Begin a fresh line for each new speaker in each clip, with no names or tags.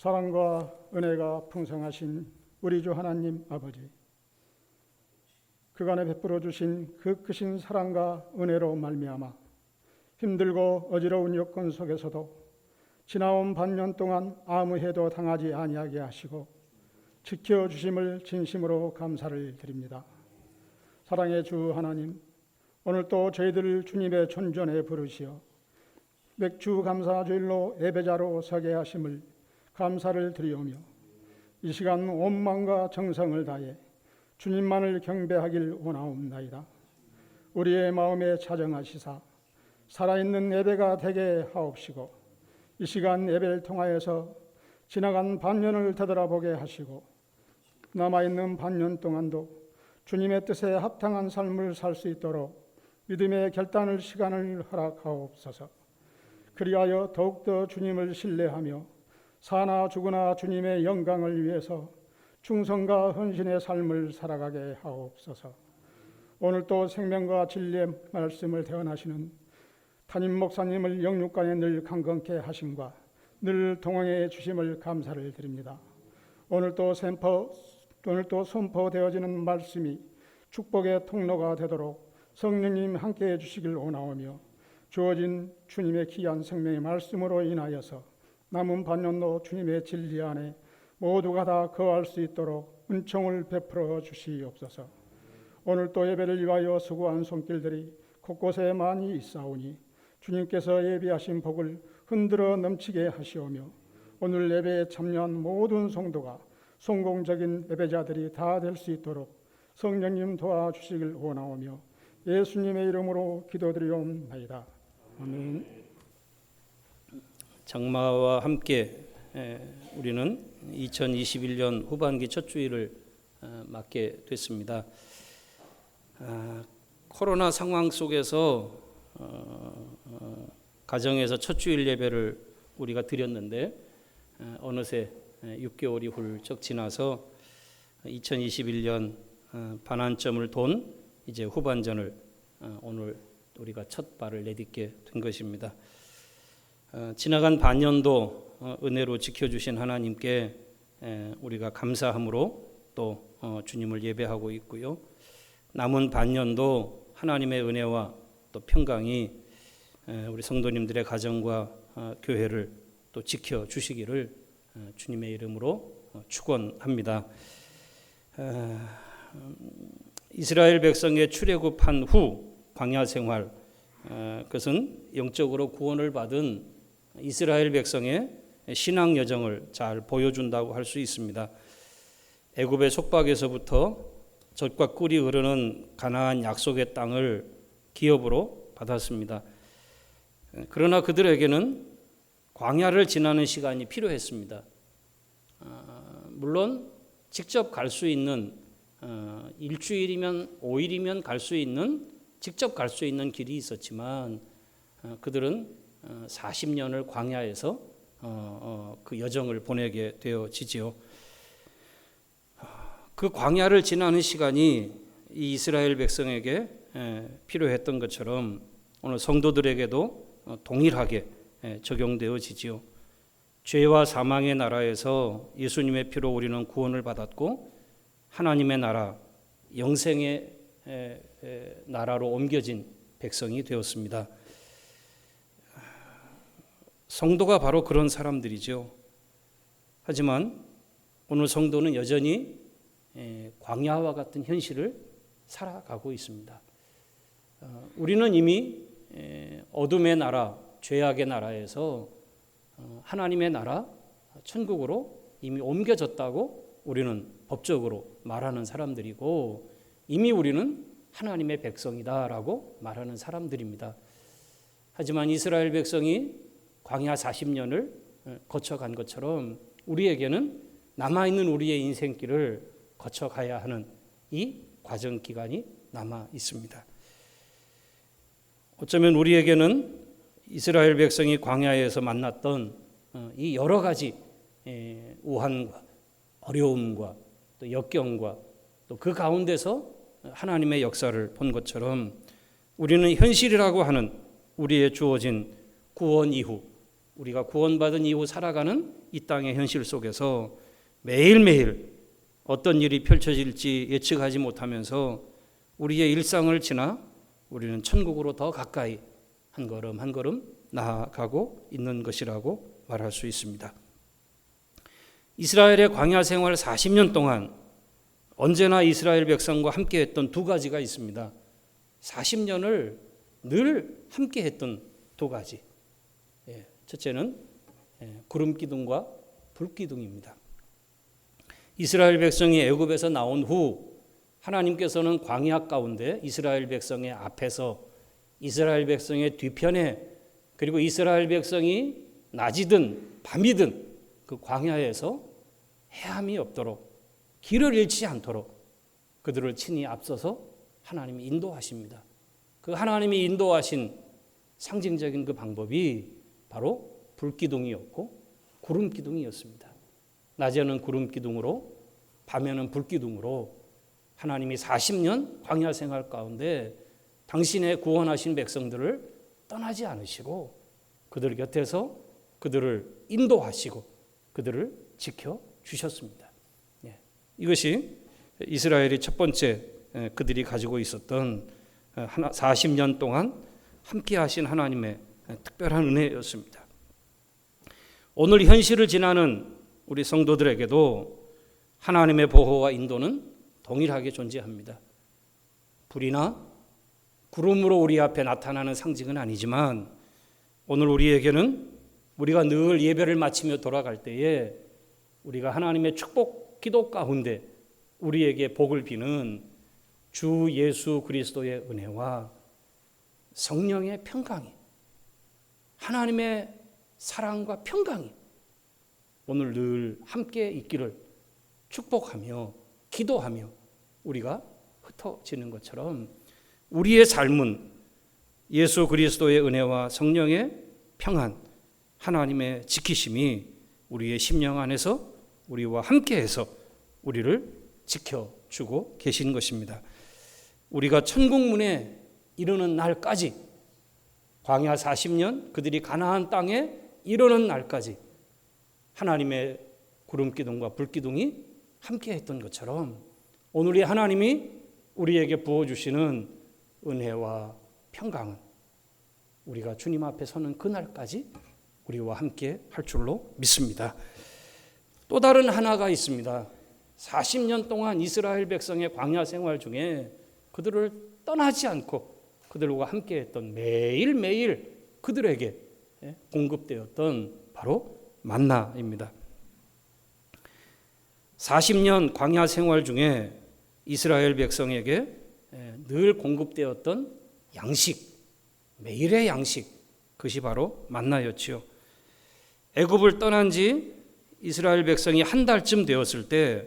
사랑과 은혜가 풍성하신 우리 주 하나님 아버지, 그간에 베풀어 주신 그 크신 사랑과 은혜로 말미암아 힘들고 어지러운 여건 속에서도 지나온 반년 동안 아무 해도 당하지 아니하게 하시고 지켜주심을 진심으로 감사를 드립니다. 사랑의 주 하나님, 오늘 또 저희들을 주님의 존전에 부르시어 맥주 감사주일로 예배자로 서게 하심을 감사를 드리오며, 이 시간 온 마음과 정성을 다해 주님만을 경배하길 원하옵나이다. 우리의 마음에 자정하시사 살아있는 예배가 되게 하옵시고, 이 시간 예배를 통하여서 지나간 반년을 되돌아보게 하시고 남아있는 반년 동안도 주님의 뜻에 합당한 삶을 살 수 있도록 믿음의 결단을 시간을 허락하옵소서. 그리하여 더욱더 주님을 신뢰하며 사나 죽으나 주님의 영광을 위해서 충성과 헌신의 삶을 살아가게 하옵소서. 오늘 또 생명과 진리의 말씀을 대언하시는 담임 목사님을 영육간에 늘 강건케 하심과 늘 동행해 주심을 감사를 드립니다. 오늘 또 선포되어지는 말씀이 축복의 통로가 되도록 성령님 함께해 주시길 원하오며, 주어진 주님의 귀한 생명의 말씀으로 인하여서 남은 반년도 주님의 진리 안에 모두가 다 거할 수 있도록 은총을 베풀어 주시옵소서. 오늘 또 예배를 위하여 수고한 손길들이 곳곳에 많이 있사오니 주님께서 예비하신 복을 흔들어 넘치게 하시오며, 오늘 예배에 참여한 모든 성도가 성공적인 예배자들이 다 될 수 있도록 성령님 도와주시길 원하오며 예수님의 이름으로 기도드리옵나이다. 아멘.
장마와 함께 우리는 2021년 후반기 첫 주일을 맞게 됐습니다. 코로나 상황 속에서 가정에서 첫 주일 예배를 우리가 드렸는데 어느새 6개월이 훌쩍 지나서 2021년 반환점을 돈 이제 후반전을 오늘 우리가 첫 발을 내딛게 된 것입니다. 지나간 반년도 은혜로 지켜주신 하나님께 우리가 감사함으로 또 주님을 예배하고 있고요. 남은 반년도 하나님의 은혜와 또 평강이 우리 성도님들의 가정과 교회를 또 지켜주시기를 주님의 이름으로 축원합니다. 이스라엘 백성의 출애굽한 후 광야 생활, 그것은 영적으로 구원을 받은 이스라엘 백성의 신앙 여정을 잘 보여준다고 할 수 있습니다. 애굽의 속박에서부터 젖과 꿀이 흐르는 가나안 약속의 땅을 기업으로 받았습니다. 그러나 그들에게는 광야를 지나는 시간이 필요했습니다. 물론 직접 갈 수 있는 일주일이면 5일이면 갈 수 있는 직접 갈 수 있는 길이 있었지만 그들은 40년을 광야에서 그 여정을 보내게 되어지지요. 그 광야를 지나는 시간이 이 이스라엘 백성에게 필요했던 것처럼 오늘 성도들에게도 동일하게 적용되어지지요. 죄와 사망의 나라에서 예수님의 피로 우리는 구원을 받았고 하나님의 나라, 영생의 나라로 옮겨진 백성이 되었습니다. 성도가 바로 그런 사람들이죠. 하지만 오늘 성도는 여전히 광야와 같은 현실을 살아가고 있습니다. 우리는 이미 어둠의 나라, 죄악의 나라에서 하나님의 나라, 천국으로 이미 옮겨졌다고 우리는 법적으로 말하는 사람들이고, 이미 우리는 하나님의 백성이다라고 말하는 사람들입니다. 하지만 이스라엘 백성이 광야 40년을 거쳐간 것처럼 우리에게는 남아있는 우리의 인생길을 거쳐가야 하는 이 과정 기간이 남아 있습니다. 어쩌면 우리에게는 이스라엘 백성이 광야에서 만났던 이 여러 가지 우환과 어려움과 또 역경과 또 그 가운데서 하나님의 역사를 본 것처럼 우리는 현실이라고 하는 우리의 주어진 구원 이후 우리가 구원받은 이후 살아가는 이 땅의 현실 속에서 매일매일 어떤 일이 펼쳐질지 예측하지 못하면서 우리의 일상을 지나 우리는 천국으로 더 가까이 한 걸음 한 걸음 나아가고 있는 것이라고 말할 수 있습니다. 이스라엘의 광야 생활 40년 동안 언제나 이스라엘 백성과 함께 했던 두 가지가 있습니다. 40년을 늘 함께 했던 두 가지. 첫째는 구름 기둥과 불 기둥입니다. 이스라엘 백성이 애굽에서 나온 후 하나님께서는 광야 가운데 이스라엘 백성의 앞에서 이스라엘 백성의 뒤편에 그리고 이스라엘 백성이 낮이든 밤이든 그 광야에서 헤함이 없도록 길을 잃지 않도록 그들을 친히 앞서서 하나님이 인도하십니다. 그 하나님이 인도하신 상징적인 그 방법이 바로 불기둥이었고 구름기둥이었습니다. 낮에는 구름기둥으로 밤에는 불기둥으로 하나님이 40년 광야 생활 가운데 당신의 구원하신 백성들을 떠나지 않으시고 그들 곁에서 그들을 인도하시고 그들을 지켜주셨습니다. 이것이 이스라엘이 첫 번째 그들이 가지고 있었던 40년 동안 함께 하신 하나님의 특별한 은혜였습니다. 오늘 현실을 지나는 우리 성도들에게도 하나님의 보호와 인도는 동일하게 존재합니다. 불이나 구름으로 우리 앞에 나타나는 상징은 아니지만 오늘 우리에게는 우리가 늘 예배를 마치며 돌아갈 때에 우리가 하나님의 축복 기도 가운데 우리에게 복을 비는 주 예수 그리스도의 은혜와 성령의 평강이 하나님의 사랑과 평강이 오늘 늘 함께 있기를 축복하며 기도하며 우리가 흩어지는 것처럼 우리의 삶은 예수 그리스도의 은혜와 성령의 평안, 하나님의 지키심이 우리의 심령 안에서 우리와 함께해서 우리를 지켜주고 계신 것입니다. 우리가 천국문에 이르는 날까지 광야 40년 그들이 가나안 땅에 이르는 날까지 하나님의 구름기둥과 불기둥이 함께했던 것처럼 오늘의 하나님이 우리에게 부어주시는 은혜와 평강은 우리가 주님 앞에 서는 그날까지 우리와 함께 할 줄로 믿습니다. 또 다른 하나가 있습니다. 40년 동안 이스라엘 백성의 광야 생활 중에 그들을 떠나지 않고 그들과 함께했던 매일매일 그들에게 공급되었던 바로 만나입니다. 40년 광야 생활 중에 이스라엘 백성에게 늘 공급되었던 양식, 매일의 양식, 그것이 바로 만나였지요. 애굽을 떠난 지 이스라엘 백성이 한 달쯤 되었을 때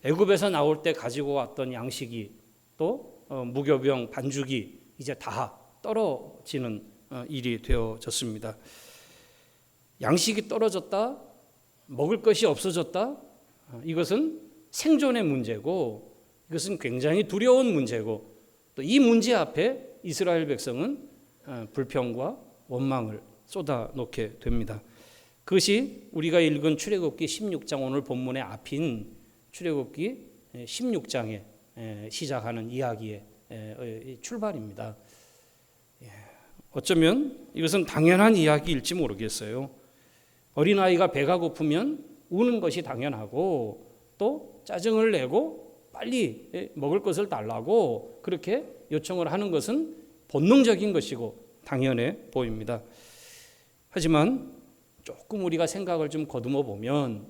애굽에서 나올 때 가지고 왔던 양식이 또 무교병 반죽이 이제 다 떨어지는 일이 되어졌습니다. 양식이 떨어졌다, 먹을 것이 없어졌다, 이것은 생존의 문제고 이것은 굉장히 두려운 문제고 또 이 문제 앞에 이스라엘 백성은 불평과 원망을 쏟아놓게 됩니다. 그것이 우리가 읽은 출애굽기 16장 오늘 본문의 앞인 출애굽기 16장에 시작하는 이야기의 출발입니다. 어쩌면 이것은 당연한 이야기일지 모르겠어요. 어린아이가 배가 고프면 우는 것이 당연하고 또 짜증을 내고 빨리 먹을 것을 달라고 그렇게 요청을 하는 것은 본능적인 것이고 당연해 보입니다. 하지만 조금 우리가 생각을 좀 거두어 보면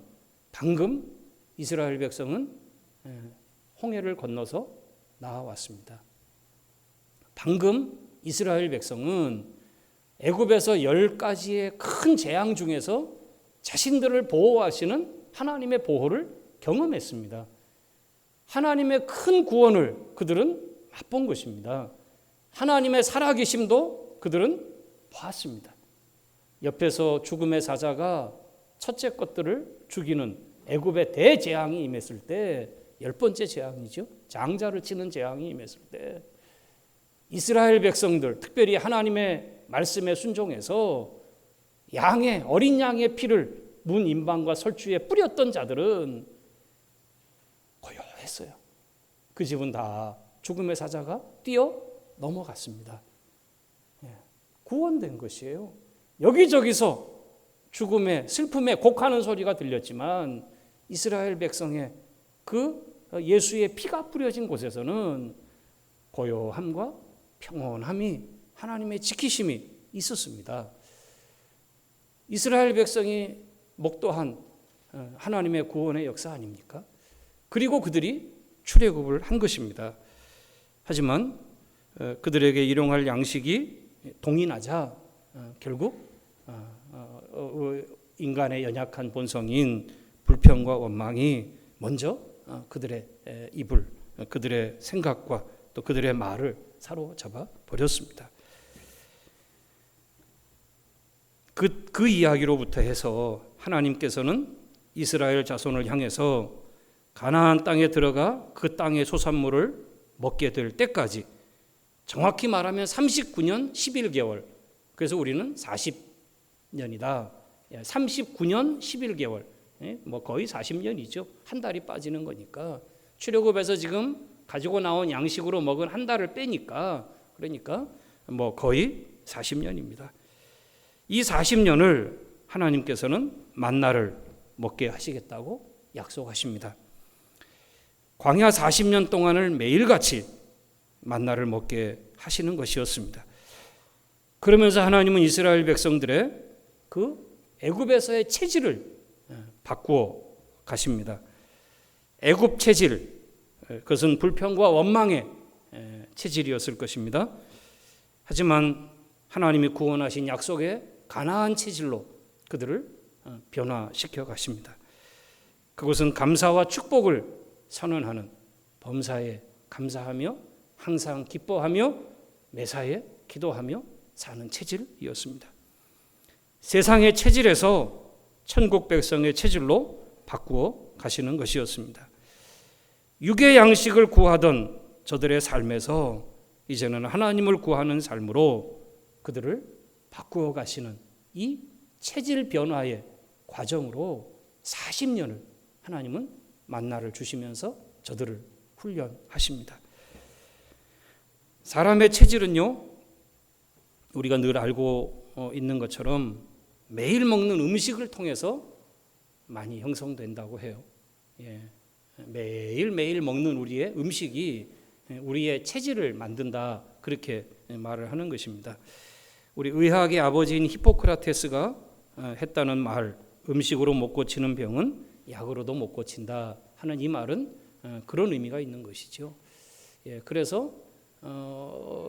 방금 이스라엘 백성은 홍해를 건너서 나와왔습니다. 방금 이스라엘 백성은 애굽에서 10가지의 큰 재앙 중에서 자신들을 보호하시는 하나님의 보호를 경험했습니다. 하나님의 큰 구원을 그들은 맛본 것입니다. 하나님의 살아계심도 그들은 보았습니다. 옆에서 죽음의 사자가 첫째 것들을 죽이는 애굽의 대재앙이 임했을 때 10번째 재앙이죠. 장자를 치는 재앙이 임했을 때 이스라엘 백성들 특별히 하나님의 말씀에 순종해서 어린 양의 피를 문 임방과 설주에 뿌렸던 자들은 고요했어요. 그 집은 다 죽음의 사자가 뛰어 넘어갔습니다. 구원된 것이에요. 여기저기서 죽음의 슬픔에 곡하는 소리가 들렸지만 이스라엘 백성의 그 예수의 피가 뿌려진 곳에서는 고요함과 평온함이, 하나님의 지키심이 있었습니다. 이스라엘 백성이 목도한 하나님의 구원의 역사 아닙니까? 그리고 그들이 출애굽을 한 것입니다. 하지만 그들에게 일용할 양식이 동인하자 결국 인간의 연약한 본성인 불평과 원망이 먼저 그들의 입을, 그들의 생각과 또 그들의 말을 사로잡아 버렸습니다. 그 이야기로부터 해서 하나님께서는 이스라엘 자손을 향해서 가나안 땅에 들어가 그 땅의 소산물을 먹게 될 때까지, 정확히 말하면 39년 11개월, 그래서 우리는 40년이다. 39년 11개월, 뭐 거의 40년이죠. 한 달이 빠지는 거니까. 출애굽에서 지금 가지고 나온 양식으로 먹은 한 달을 빼니까, 그러니까 뭐 거의 40년입니다. 이 40년을 하나님께서는 만나를 먹게 하시겠다고 약속하십니다. 광야 40년 동안을 매일같이 만나를 먹게 하시는 것이었습니다. 그러면서 하나님은 이스라엘 백성들의 그 애굽에서의 체질을 바꾸어 가십니다. 애굽 체질, 그것은 불평과 원망의 체질이었을 것입니다. 하지만 하나님이 구원하신 약속의 가나안 체질로 그들을 변화시켜 가십니다. 그것은 감사와 축복을 선언하는, 범사에 감사하며 항상 기뻐하며 매사에 기도하며 사는 체질이었습니다. 세상의 체질에서 천국 백성의 체질로 바꾸어 가시는 것이었습니다. 육의 양식을 구하던 저들의 삶에서 이제는 하나님을 구하는 삶으로 그들을 바꾸어 가시는 이 체질 변화의 과정으로 40년을 하나님은 만나를 주시면서 저들을 훈련하십니다. 사람의 체질은요, 우리가 늘 알고 있는 것처럼 매일 먹는 음식을 통해서 많이 형성된다고 해요. 매일매일 먹는 우리의 음식이 우리의 체질을 만든다, 그렇게 말을 하는 것입니다. 우리 의학의 아버지인 히포크라테스가 했다는 말, 음식으로 못 고치는 병은 약으로도 못 고친다 하는 이 말은 그런 의미가 있는 것이죠. 그래서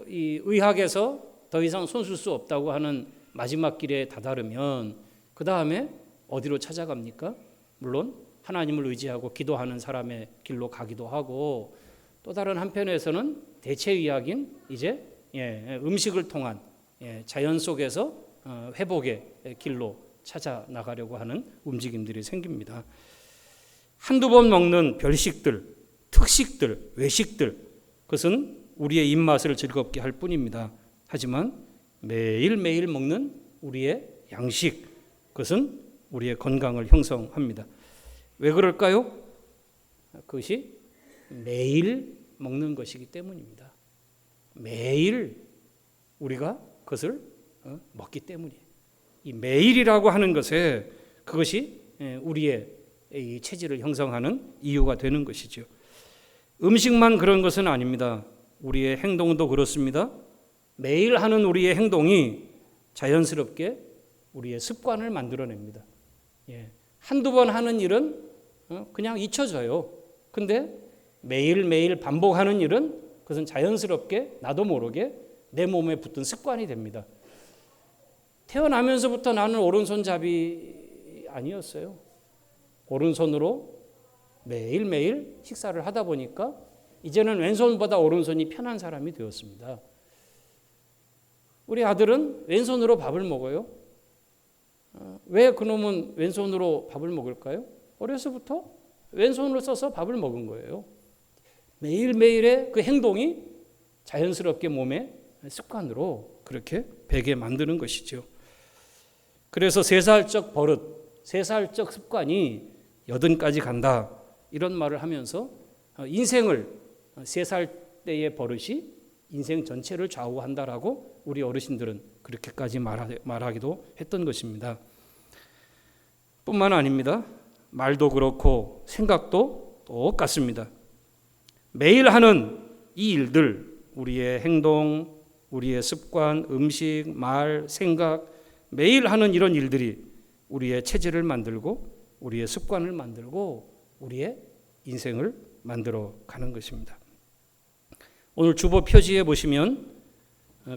이 의학에서 더 이상 손쓸 수 없다고 하는 마지막 길에 다다르면 그 다음에 어디로 찾아갑니까? 물론 하나님을 의지하고 기도하는 사람의 길로 가기도 하고, 또 다른 한편에서는 대체의학인 이제 음식을 통한 자연 속에서 회복의 길로 찾아 나가려고 하는 움직임들이 생깁니다. 한두 번 먹는 별식들, 특식들, 외식들, 그것은 우리의 입맛을 즐겁게 할 뿐입니다. 하지만 매일매일 먹는 우리의 양식, 그것은 우리의 건강을 형성합니다. 왜 그럴까요? 그것이 매일 먹는 것이기 때문입니다. 매일 우리가 그것을 먹기 때문이에요. 이 매일이라고 하는 것에 그것이 우리의 이 체질을 형성하는 이유가 되는 것이죠. 음식만 그런 것은 아닙니다. 우리의 행동도 그렇습니다. 매일 하는 우리의 행동이 자연스럽게 우리의 습관을 만들어냅니다. 한두 번 하는 일은 그냥 잊혀져요. 근데 매일매일 반복하는 일은 그것은 자연스럽게 나도 모르게 내 몸에 붙은 습관이 됩니다. 태어나면서부터 나는 오른손잡이 아니었어요. 오른손으로 매일매일 식사를 하다 보니까 이제는 왼손보다 오른손이 편한 사람이 되었습니다. 우리 아들은 왼손으로 밥을 먹어요. 왜 그놈은 왼손으로 밥을 먹을까요? 어려서부터 왼손으로 써서 밥을 먹은 거예요. 매일매일의 그 행동이 자연스럽게 몸의 습관으로 그렇게 배게 만드는 것이죠. 그래서 세살적 버릇, 세살적 습관이 80까지 간다. 이런 말을 하면서 인생을 3살 때의 버릇이 인생 전체를 좌우한다라고 우리 어르신들은 그렇게까지 말하기도 했던 것입니다. 뿐만 아닙니다. 말도 그렇고 생각도 똑같습니다. 매일 하는 이 일들, 우리의 행동, 우리의 습관, 음식, 말, 생각, 매일 하는 이런 일들이 우리의 체질을 만들고 우리의 습관을 만들고 우리의 인생을 만들어 가는 것입니다. 오늘 주보 표지에 보시면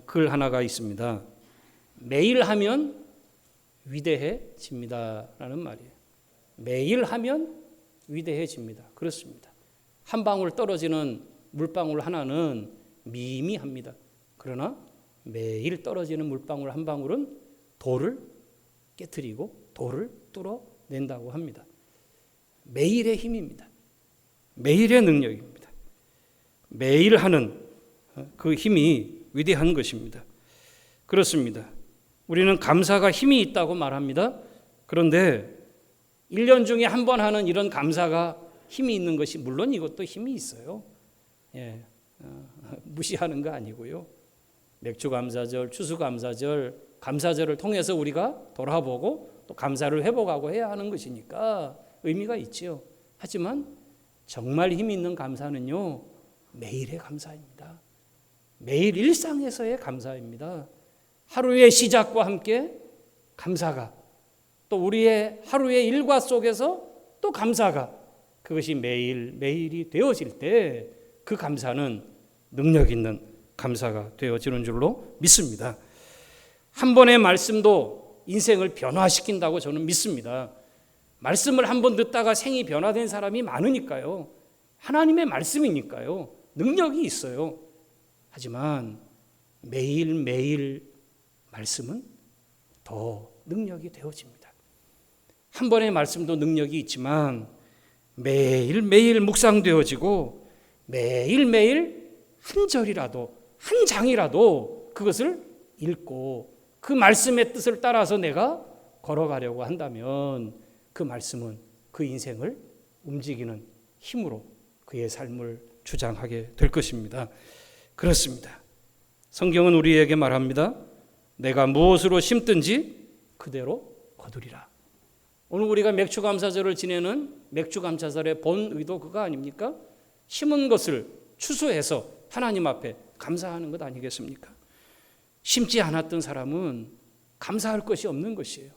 글 하나가 있습니다. 매일 하면 위대해집니다 라는 말이에요. 매일 하면 위대해집니다. 그렇습니다. 한 방울 떨어지는 물방울 하나는 미미합니다. 그러나 매일 떨어지는 물방울 한 방울은 돌을 깨트리고 돌을 뚫어낸다고 합니다. 매일의 힘입니다. 매일의 능력입니다. 매일 하는 그 힘이 위대한 것입니다. 그렇습니다. 우리는 감사가 힘이 있다고 말합니다. 그런데 1년 중에 한 번 하는 이런 감사가 힘이 있는 것이 물론 이것도 힘이 있어요. 무시하는 거 아니고요. 맥주감사절, 추수감사절, 감사절을 통해서 우리가 돌아보고 또 감사를 회복하고 해야 하는 것이니까 의미가 있지요. 하지만 정말 힘이 있는 감사는요, 매일의 감사입니다. 매일 일상에서의 감사입니다. 하루의 시작과 함께 감사가, 또 우리의 하루의 일과 속에서 또 감사가, 그것이 매일이 되어질 때 그 감사는 능력 있는 감사가 되어지는 줄로 믿습니다. 한 번의 말씀도 인생을 변화시킨다고 저는 믿습니다. 말씀을 한 번 듣다가 생이 변화된 사람이 많으니까요. 하나님의 말씀이니까요. 능력이 있어요. 하지만 매일매일 말씀은 더 능력이 되어집니다. 한 번의 말씀도 능력이 있지만 매일매일 묵상되어지고 매일매일 한 절이라도 한 장이라도 그것을 읽고 그 말씀의 뜻을 따라서 내가 걸어가려고 한다면 그 말씀은 그 인생을 움직이는 힘으로 그의 삶을 주장하게 될 것입니다. 그렇습니다. 성경은 우리에게 말합니다. 내가 무엇으로 심든지 그대로 거두리라. 오늘 우리가 맥주감사절을 지내는 맥주감사절의 본 의도 그거 아닙니까? 심은 것을 추수해서 하나님 앞에 감사하는 것 아니겠습니까? 심지 않았던 사람은 감사할 것이 없는 것이에요.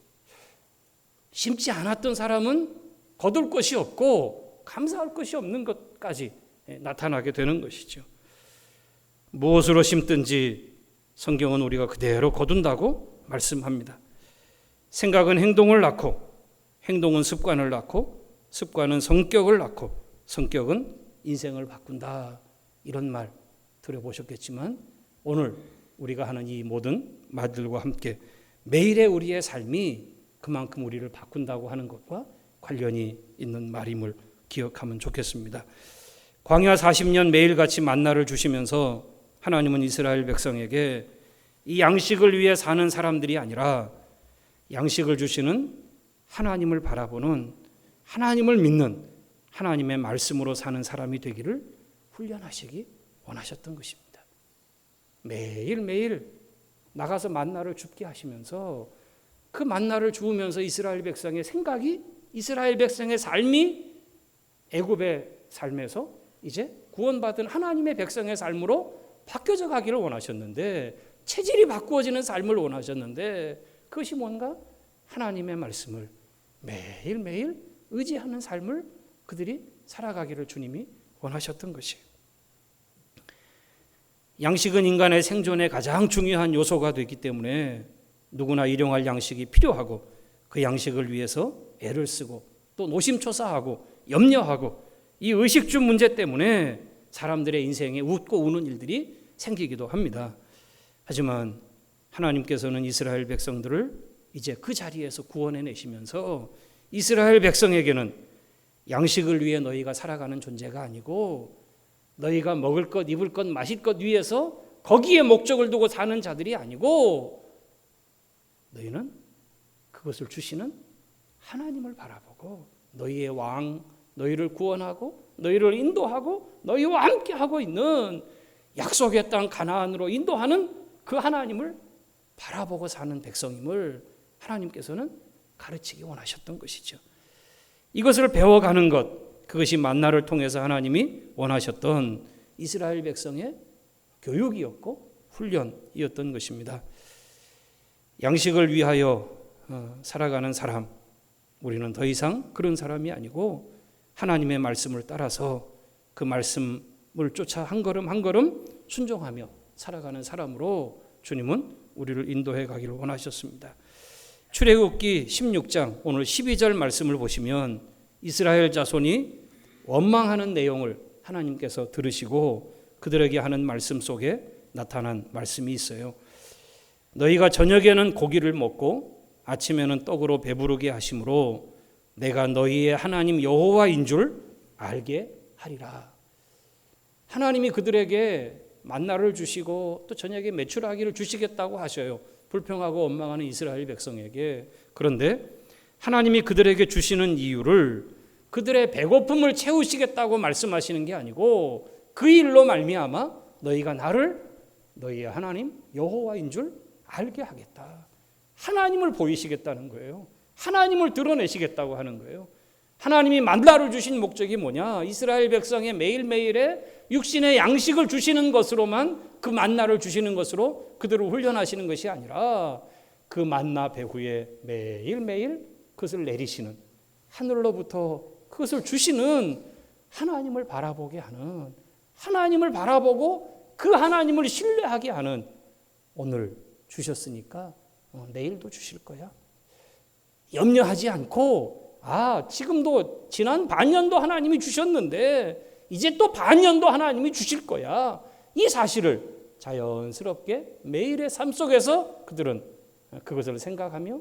심지 않았던 사람은 거둘 것이 없고 감사할 것이 없는 것까지 나타나게 되는 것이죠. 무엇으로 심든지 성경은 우리가 그대로 거둔다고 말씀합니다. 생각은 행동을 낳고 행동은 습관을 낳고 습관은 성격을 낳고 성격은 인생을 바꾼다. 이런 말 들어보셨겠지만 오늘 우리가 하는 이 모든 말들과 함께 매일의 우리의 삶이 그만큼 우리를 바꾼다고 하는 것과 관련이 있는 말임을 기억하면 좋겠습니다. 광야 40년 매일같이 만나를 주시면서 하나님은 이스라엘 백성에게 이 양식을 위해 사는 사람들이 아니라 양식을 주시는 하나님을 바라보는 하나님을 믿는 하나님의 말씀으로 사는 사람이 되기를 훈련하시기 원하셨던 것입니다. 매일매일 나가서 만나를 줍게 하시면서 그 만나를 주우면서 이스라엘 백성의 생각이 이스라엘 백성의 삶이 애굽의 삶에서 이제 구원받은 하나님의 백성의 삶으로 바뀌어져 가기를 원하셨는데 체질이 바꾸어지는 삶을 원하셨는데 그것이 뭔가 하나님의 말씀을 매일매일 의지하는 삶을 그들이 살아가기를 주님이 원하셨던 것이에요. 양식은 인간의 생존에 가장 중요한 요소가 되기 때문에 누구나 일용할 양식이 필요하고 그 양식을 위해서 애를 쓰고 또 노심초사하고 염려하고 이 의식주 문제 때문에 사람들의 인생에 웃고 우는 일들이 생기기도 합니다. 하지만 하나님께서는 이스라엘 백성들을 이제 그 자리에서 구원해내시면서 이스라엘 백성에게는 양식을 위해 너희가 살아가는 존재가 아니고 너희가 먹을 것, 입을 것, 마실 것 위해서 거기에 목적을 두고 사는 자들이 아니고 너희는 그것을 주시는 하나님을 바라보고 너희의 왕, 너희를 구원하고 너희를 인도하고 너희와 함께 하고 있는 약속의 땅 가나안으로 인도하는 그 하나님을 바라보고 사는 백성임을 하나님께서는 가르치기 원하셨던 것이죠. 이것을 배워가는 것, 그것이 만나를 통해서 하나님이 원하셨던 이스라엘 백성의 교육이었고 훈련이었던 것입니다. 양식을 위하여 살아가는 사람, 우리는 더 이상 그런 사람이 아니고 하나님의 말씀을 따라서 그 말씀을 쫓아 한 걸음 한 걸음 순종하며 살아가는 사람으로 주님은 우리를 인도해 가기를 원하셨습니다. 출애굽기 16장 오늘 12절 말씀을 보시면 이스라엘 자손이 원망하는 내용을 하나님께서 들으시고 그들에게 하는 말씀 속에 나타난 말씀이 있어요. 너희가 저녁에는 고기를 먹고 아침에는 떡으로 배부르게 하심으로 내가 너희의 하나님 여호와인 줄 알게 하리라. 하나님이 그들에게 만나를 주시고 또 저녁에 메추라기를 주시겠다고 하셔요. 불평하고 원망하는 이스라엘 백성에게. 그런데 하나님이 그들에게 주시는 이유를 그들의 배고픔을 채우시겠다고 말씀하시는 게 아니고 그 일로 말미암아 너희가 나를 너희의 하나님 여호와인 줄 알게 하겠다. 하나님을 보이시겠다는 거예요. 하나님을 드러내시겠다고 하는 거예요. 하나님이 만나를 주신 목적이 뭐냐? 이스라엘 백성의 매일매일의 육신의 양식을 주시는 것으로만 그 만나를 주시는 것으로 그들을 훈련하시는 것이 아니라 그 만나 배후에 매일매일 그것을 내리시는 하늘로부터 그것을 주시는 하나님을 바라보게 하는 하나님을 바라보고 그 하나님을 신뢰하게 하는 오늘 주셨으니까 내일도 주실 거야. 염려하지 않고 지금도 지난 반년도 하나님이 주셨는데 이제 또 반년도 하나님이 주실 거야. 이 사실을 자연스럽게 매일의 삶 속에서 그들은 그것을 생각하며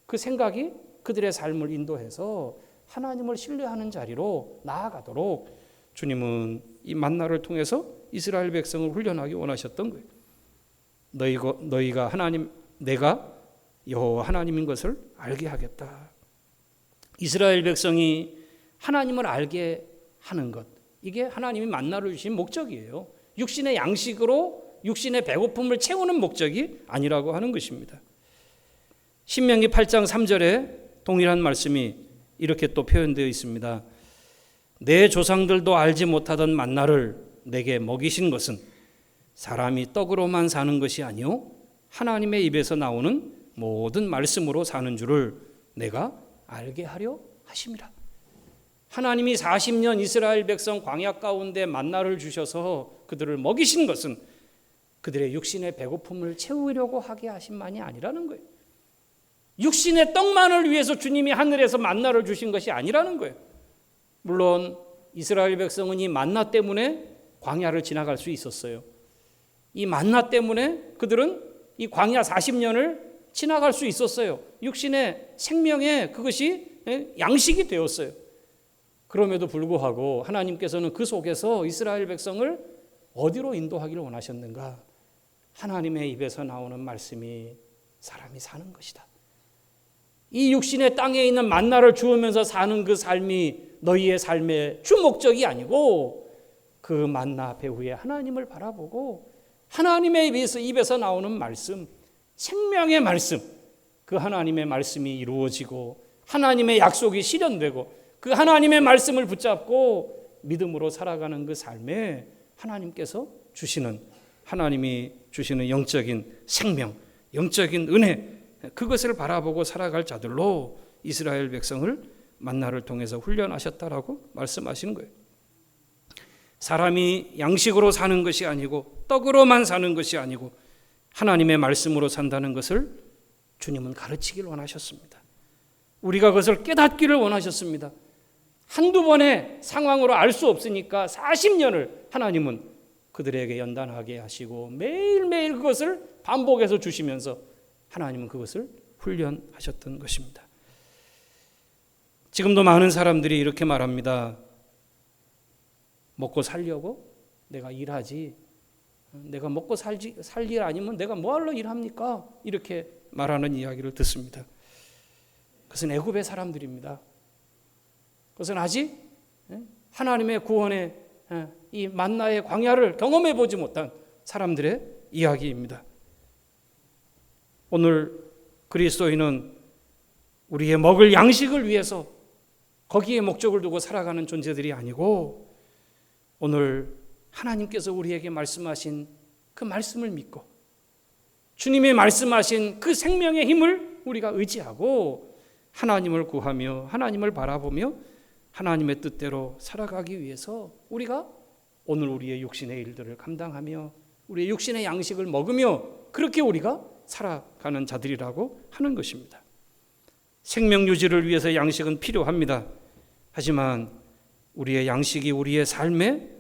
그 생각이 그들의 삶을 인도해서 하나님을 신뢰하는 자리로 나아가도록 주님은 이 만나를 통해서 이스라엘 백성을 훈련하기 원하셨던 거예요. 너희가 하나님, 내가 여호와 하나님인 것을 알게 하겠다. 이스라엘 백성이 하나님을 알게 하는 것, 이게 하나님이 만나를 주신 목적이에요. 육신의 양식으로 육신의 배고픔을 채우는 목적이 아니라고 하는 것입니다. 신명기 8장 3절에 동일한 말씀이 이렇게 또 표현되어 있습니다. 내 조상들도 알지 못하던 만나를 내게 먹이신 것은 사람이 떡으로만 사는 것이 아니요 하나님의 입에서 나오는 모든 말씀으로 사는 줄을 내가 알게 하려 하심이라. 하나님이 40년 이스라엘 백성 광야 가운데 만나를 주셔서 그들을 먹이신 것은 그들의 육신의 배고픔을 채우려고 하게 하심만이 아니라는 거예요. 육신의 떡만을 위해서 주님이 하늘에서 만나를 주신 것이 아니라는 거예요. 물론 이스라엘 백성은 이 만나 때문에 광야를 지나갈 수 있었어요. 이 만나 때문에 그들은 이 광야 40년을 지나갈 수 있었어요. 육신의 생명에 그것이 양식이 되었어요. 그럼에도 불구하고 하나님께서는 그 속에서 이스라엘 백성을 어디로 인도하기를 원하셨는가? 하나님의 입에서 나오는 말씀이 사람이 사는 것이다. 이 육신의 땅에 있는 만나를 주우면서 사는 그 삶이 너희의 삶의 주 목적이 아니고 그 만나 배후에 하나님을 바라보고 하나님의 입에서 나오는 말씀, 생명의 말씀, 그 하나님의 말씀이 이루어지고 하나님의 약속이 실현되고 그 하나님의 말씀을 붙잡고 믿음으로 살아가는 그 삶에 하나님께서 주시는 하나님이 주시는 영적인 생명, 영적인 은혜, 그것을 바라보고 살아갈 자들로 이스라엘 백성을 만나를 통해서 훈련하셨다라고 말씀하시는 거예요. 사람이 양식으로 사는 것이 아니고 떡으로만 사는 것이 아니고 하나님의 말씀으로 산다는 것을 주님은 가르치기를 원하셨습니다. 우리가 그것을 깨닫기를 원하셨습니다. 한두 번의 상황으로 알 수 없으니까 40년을 하나님은 그들에게 연단하게 하시고 매일매일 그것을 반복해서 주시면서 하나님은 그것을 훈련하셨던 것입니다. 지금도 많은 사람들이 이렇게 말합니다. 먹고 살려고 내가 일하지, 내가 먹고 살 일 아니면 내가 뭐하러 일합니까? 이렇게 말하는 이야기를 듣습니다. 그것은 애굽의 사람들입니다. 그것은 아직 하나님의 구원의 이 만나의 광야를 경험해 보지 못한 사람들의 이야기입니다. 오늘 그리스도인은 우리의 먹을 양식을 위해서 거기에 목적을 두고 살아가는 존재들이 아니고 오늘 하나님께서 우리에게 말씀하신 그 말씀을 믿고 주님의 말씀하신 그 생명의 힘을 우리가 의지하고 하나님을 구하며 하나님을 바라보며 하나님의 뜻대로 살아가기 위해서 우리가 오늘 우리의 육신의 일들을 감당하며 우리의 육신의 양식을 먹으며 그렇게 우리가 살아가는 자들이라고 하는 것입니다. 생명 유지를 위해서 양식은 필요합니다. 하지만 우리의 양식이 우리의 삶의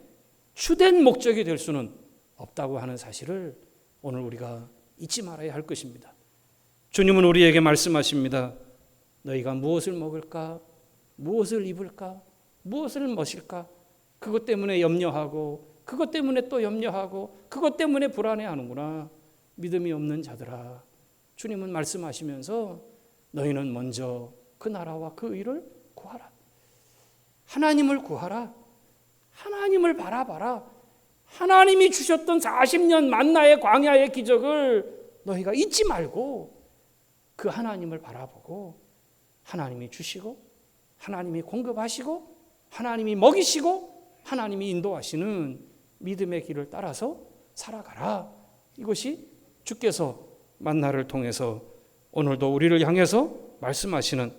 주된 목적이 될 수는 없다고 하는 사실을 오늘 우리가 잊지 말아야 할 것입니다. 주님은 우리에게 말씀하십니다. 너희가 무엇을 먹을까? 무엇을 입을까? 무엇을 마실까? 그것 때문에 염려하고 그것 때문에 또 염려하고 그것 때문에 불안해하는구나. 믿음이 없는 자들아. 주님은 말씀하시면서 너희는 먼저 그 나라와 그 의를 구하라. 하나님을 구하라. 하나님을 바라봐라. 하나님이 주셨던 40년 만나의 광야의 기적을 너희가 잊지 말고 그 하나님을 바라보고 하나님이 주시고 하나님이 공급하시고 하나님이 먹이시고 하나님이 인도하시는 믿음의 길을 따라서 살아가라. 이것이 주께서 만나를 통해서 오늘도 우리를 향해서 말씀하시는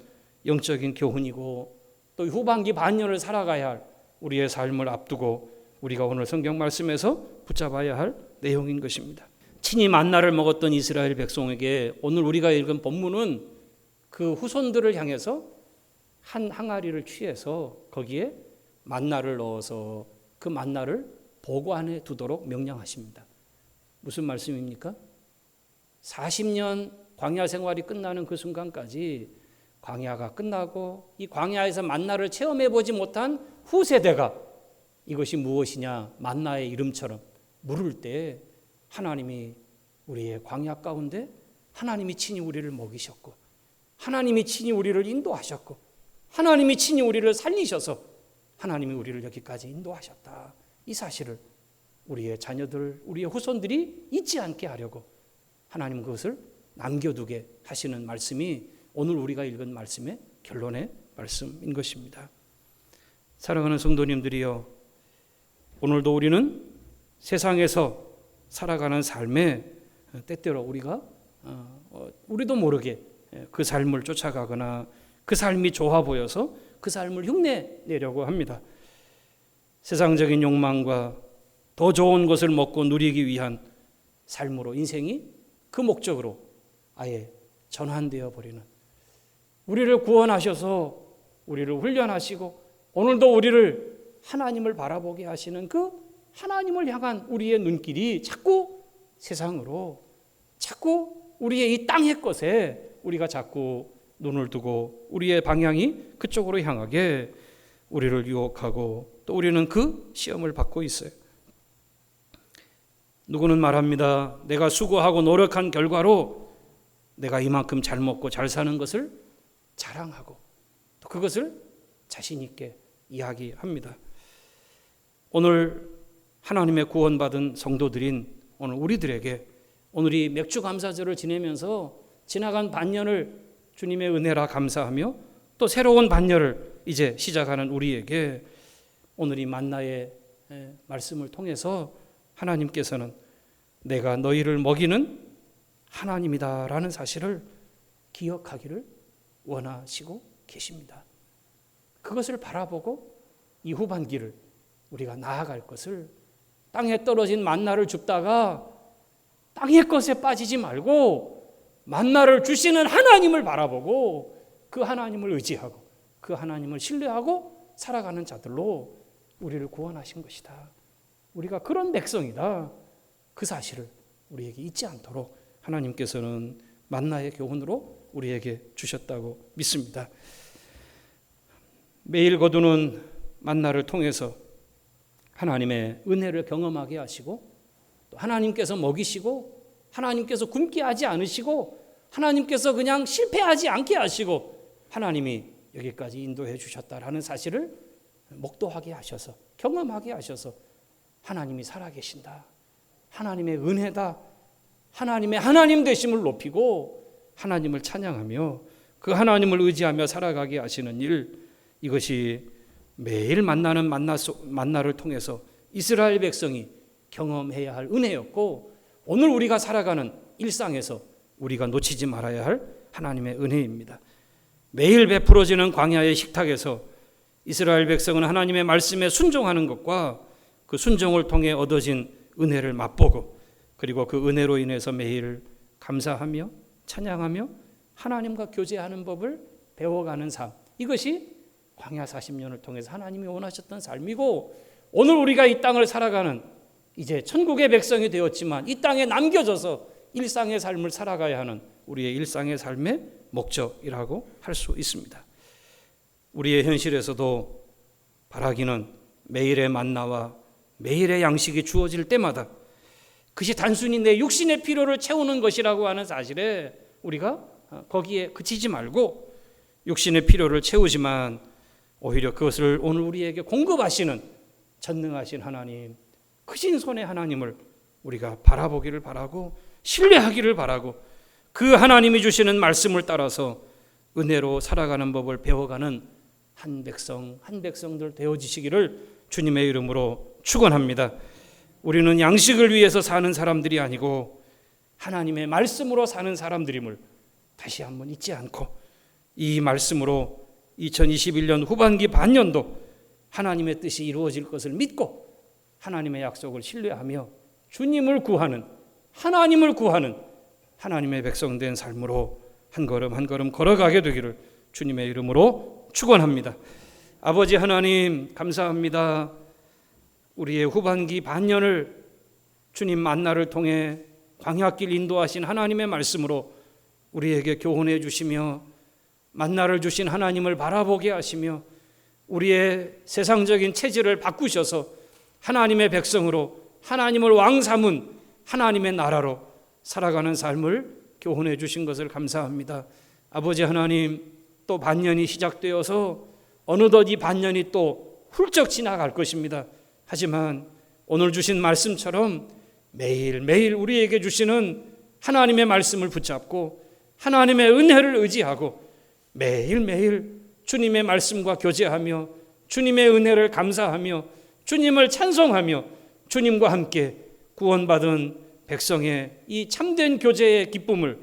영적인 교훈이고 또 후반기 반년을 살아가야 할 우리의 삶을 앞두고 우리가 오늘 성경 말씀에서 붙잡아야 할 내용인 것입니다. 친히 만나를 먹었던 이스라엘 백성에게 오늘 우리가 읽은 본문은 그 후손들을 향해서 한 항아리를 취해서 거기에 만나를 넣어서 그 만나를 보관해 두도록 명령하십니다. 무슨 말씀입니까? 40년 광야 생활이 끝나는 그 순간까지 광야가 끝나고 이 광야에서 만나를 체험해 보지 못한 후세대가 이것이 무엇이냐 만나의 이름처럼 물을 때 하나님이 우리의 광야 가운데 하나님이 친히 우리를 먹이셨고 하나님이 친히 우리를 인도하셨고 하나님이 친히 우리를 살리셔서 하나님이 우리를 여기까지 인도하셨다. 이 사실을 우리의 자녀들, 우리의 후손들이 잊지 않게 하려고 하나님 그것을 남겨두게 하시는 말씀이 오늘 우리가 읽은 말씀의 결론의 말씀인 것입니다. 사랑하는 성도님들이여, 오늘도 우리는 세상에서 살아가는 삶에 때때로 우리도 모르게 그 삶을 쫓아가거나 그 삶이 좋아 보여서 그 삶을 흉내내려고 합니다. 세상적인 욕망과 더 좋은 것을 먹고 누리기 위한 삶으로 인생이 그 목적으로 아예 전환되어 버리는, 우리를 구원하셔서 우리를 훈련하시고 오늘도 우리를 하나님을 바라보게 하시는 그 하나님을 향한 우리의 눈길이 자꾸 세상으로, 자꾸 우리의 이 땅의 것에 우리가 자꾸 눈을 두고 우리의 방향이 그쪽으로 향하게 우리를 유혹하고 또 우리는 그 시험을 받고 있어요. 누구는 말합니다. 내가 수고하고 노력한 결과로 내가 이만큼 잘 먹고 잘 사는 것을 자랑하고 또 그것을 자신 있게 이야기합니다. 오늘 하나님의 구원받은 성도들인 오늘 우리들에게 오늘 이 맥주 감사절을 지내면서 지나간 반년을 주님의 은혜라 감사하며 또 새로운 반년을 이제 시작하는 우리에게 오늘 이 만나의 말씀을 통해서 하나님께서는 내가 너희를 먹이는 하나님이다라는 사실을 기억하기를 원하시고 계십니다. 그것을 바라보고 이 후반기를 우리가 나아갈 것을, 땅에 떨어진 만나를 줍다가 땅의 것에 빠지지 말고 만나를 주시는 하나님을 바라보고 그 하나님을 의지하고 그 하나님을 신뢰하고 살아가는 자들로 우리를 구원하신 것이다. 우리가 그런 백성이다. 그 사실을 우리에게 잊지 않도록 하나님께서는 만나의 교훈으로 우리에게 주셨다고 믿습니다. 매일 거두는 만나를 통해서 하나님의 은혜를 경험하게 하시고 또 하나님께서 먹이시고 하나님께서 굶게 하지 않으시고 하나님께서 그냥 실패하지 않게 하시고 하나님이 여기까지 인도해 주셨다라는 사실을 목도하게 하셔서 경험하게 하셔서 하나님이 살아계신다, 하나님의 은혜다, 하나님의 하나님 되심을 높이고 하나님을 찬양하며 그 하나님을 의지하며 살아가게 하시는 일, 이것이 매일 만나는 만나를 통해서 이스라엘 백성이 경험해야 할 은혜였고, 오늘 우리가 살아가는 일상에서 우리가 놓치지 말아야 할 하나님의 은혜입니다. 매일 베풀어지는 광야의 식탁에서 이스라엘 백성은 하나님의 말씀에 순종하는 것과 그 순종을 통해 얻어진 은혜를 맛보고, 그리고 그 은혜로 인해서 매일 감사하며 찬양하며 하나님과 교제하는 법을 배워가는 삶, 이것이 광야 40년을 통해서 하나님이 원하셨던 삶이고, 오늘 우리가 이 땅을 살아가는 이제 천국의 백성이 되었지만 이 땅에 남겨져서 일상의 삶을 살아가야 하는 우리의 일상의 삶의 목적이라고 할 수 있습니다. 우리의 현실에서도 바라기는 매일의 만나와 매일의 양식이 주어질 때마다 그것이 단순히 내 육신의 필요를 채우는 것이라고 하는 사실에 우리가 거기에 그치지 말고 육신의 필요를 채우지만 오히려 그것을 오늘 우리에게 공급하시는 전능하신 하나님, 크신 손의 하나님을 우리가 바라보기를 바라고 신뢰하기를 바라고 그 하나님이 주시는 말씀을 따라서 은혜로 살아가는 법을 배워가는 한 백성 한 백성들 되어지시기를 주님의 이름으로 축원합니다. 우리는 양식을 위해서 사는 사람들이 아니고 하나님의 말씀으로 사는 사람들임을 다시 한번 잊지 않고, 이 말씀으로 2021년 후반기 반년도 하나님의 뜻이 이루어질 것을 믿고 하나님의 약속을 신뢰하며 주님을 구하는, 하나님을 구하는 하나님의 백성된 삶으로 한 걸음 한 걸음 걸어가게 되기를 주님의 이름으로 축원합니다. 아버지 하나님, 감사합니다. 우리의 후반기 반년을 주님 만나를 통해 광야길 인도하신 하나님의 말씀으로 우리에게 교훈해 주시며 만나를 주신 하나님을 바라보게 하시며 우리의 세상적인 체질을 바꾸셔서 하나님의 백성으로 하나님을 왕 삼은 하나님의 나라로 살아가는 삶을 교훈해 주신 것을 감사합니다. 아버지 하나님, 또 반년이 시작되어서 어느덧 이 반년이 또 훌쩍 지나갈 것입니다. 하지만 오늘 주신 말씀처럼 매일매일 우리에게 주시는 하나님의 말씀을 붙잡고 하나님의 은혜를 의지하고 매일매일 주님의 말씀과 교제하며 주님의 은혜를 감사하며 주님을 찬송하며 주님과 함께 구원받은 백성의 이 참된 교제의 기쁨을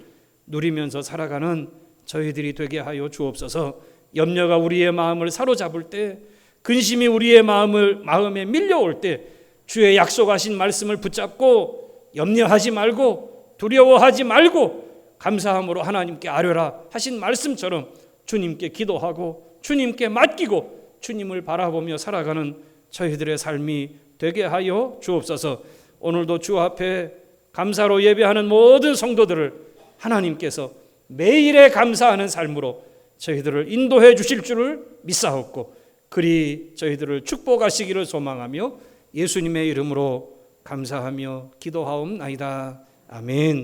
누리면서 살아가는 저희들이 되게 하여 주옵소서. 염려가 우리의 마음을 사로잡을 때, 근심이 우리의 마음에 밀려올 때 주의 약속하신 말씀을 붙잡고 염려하지 말고 두려워하지 말고 감사함으로 하나님께 아뢰라 하신 말씀처럼 주님께 기도하고 주님께 맡기고 주님을 바라보며 살아가는 저희들의 삶이 되게 하여 주옵소서. 오늘도 주 앞에 감사로 예배하는 모든 성도들을 하나님께서 매일에 감사하는 삶으로 저희들을 인도해 주실 줄을 믿사옵고 그리 저희들을 축복하시기를 소망하며 예수님의 이름으로 감사하며 기도하옵나이다. 아멘.